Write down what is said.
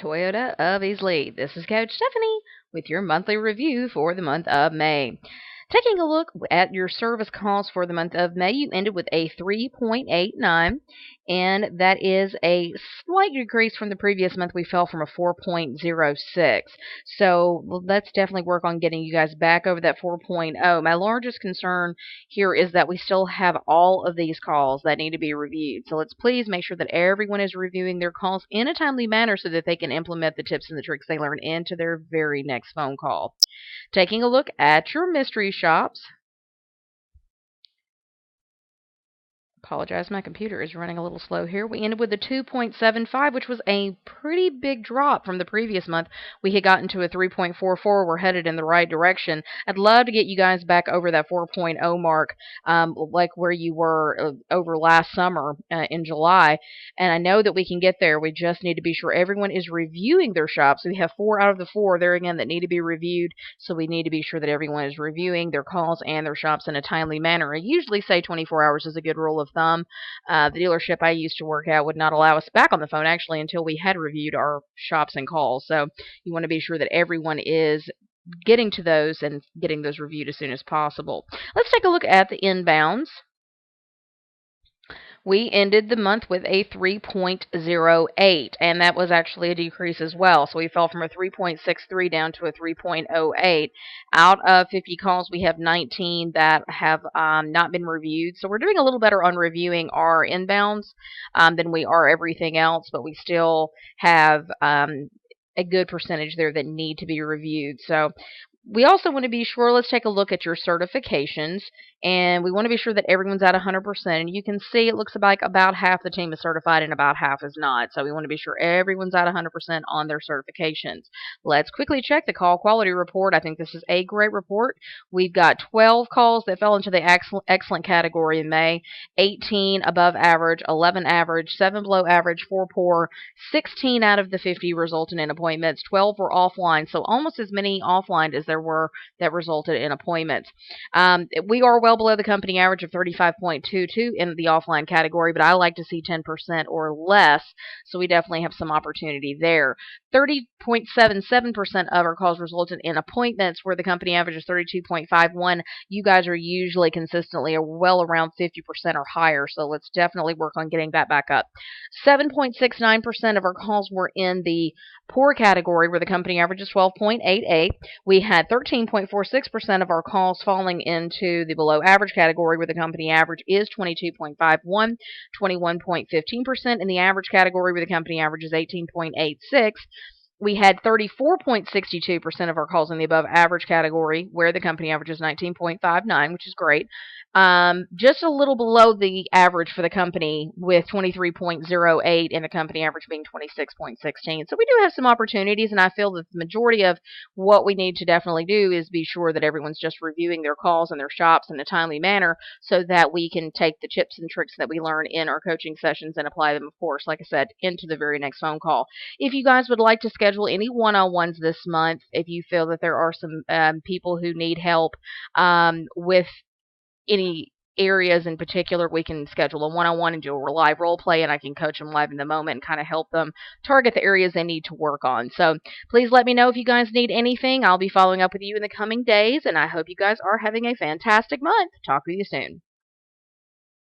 Toyota of Easley. This is Coach Stephanie with your monthly review for the month of May. Taking a look at your service calls for the month of May, you ended with a 3.89, and that is a slight decrease from the previous month. We fell from a 4.06. So let's definitely work on getting you guys back over that 4.0. My largest concern here is that we still have all of these calls that need to be reviewed. So let's please make sure that everyone is reviewing their calls in a timely manner so that they can implement the tips and the tricks they learn into their very next phone call. Taking a look at your mystery shops. Apologize, my computer is running a little slow here. We ended with a 2.75, which was a pretty big drop from the previous month. We had gotten to a 3.44. We're headed in the right direction. I'd love to get you guys back over that 4.0 mark, like where you were over last summer in July. And I know that we can get there. We just need to be sure everyone is reviewing their shops. We have 4 out of the 4 there again that need to be reviewed. So we need to be sure that everyone is reviewing their calls and their shops in a timely manner. I usually say 24 hours is a good rule of thumb. The dealership I used to work at would not allow us back on the phone actually until we had reviewed our shops and calls. So you want to be sure that everyone is getting to those and getting those reviewed as soon as possible. Let's take a look at the inbounds. We ended the month with a 3.08, and that was actually a decrease as well. So we fell from a 3.63 down to a 3.08. Out of 50 calls, we have 19 that have not been reviewed. So we're doing a little better on reviewing our inbounds than we are everything else, but we still have a good percentage there that need to be reviewed. So we also want to be sure, let's take a look at your certifications, and we want to be sure that everyone's at 100%. And you can see it looks like about half the team is certified and about half is not. So we want to be sure everyone's at 100% on their certifications. Let's quickly check the call quality report. I think this is a great report. We've got 12 calls that fell into the excellent category in May, 18 above average, 11 average, 7 below average, 4 poor, 16 out of the 50 resulted in appointments, 12 were offline, so almost as many offline as there were that resulted in appointments. We are well below the company average of 35.22 in the offline category, but I like to see 10% or less, so we definitely have some opportunity there. 30.77% of our calls resulted in appointments, where the company average is 32.51. You guys are usually consistently well around 50% or higher, so let's definitely work on getting that back up. 7.69% of our calls were in the poor category, where the company average is 12.88. We had 13.46% of our calls falling into the below average category, where the company average is 22.51, 21.15% in the average category, where the company average is 18.86. We had 34.62% of our calls in the above average category, where the company average is 19.59, which is great. Just a little below the average for the company, with 23.08 and the company average being 26.16. So we do have some opportunities, and I feel that the majority of what we need to definitely do is be sure that everyone's just reviewing their calls and their shops in a timely manner so that we can take the tips and tricks that we learn in our coaching sessions and apply them, of course, like I said, into the very next phone call. If you guys would like to schedule any one-on-ones this month, if you feel that there are some people who need help with any areas in particular, we can schedule a one-on-one and do a live role play, and I can coach them live in the moment and kind of help them target the areas they need to work on. So please let me know if you guys need anything. I'll be following up with you in the coming days, and I hope you guys are having a fantastic month. Talk with you soon.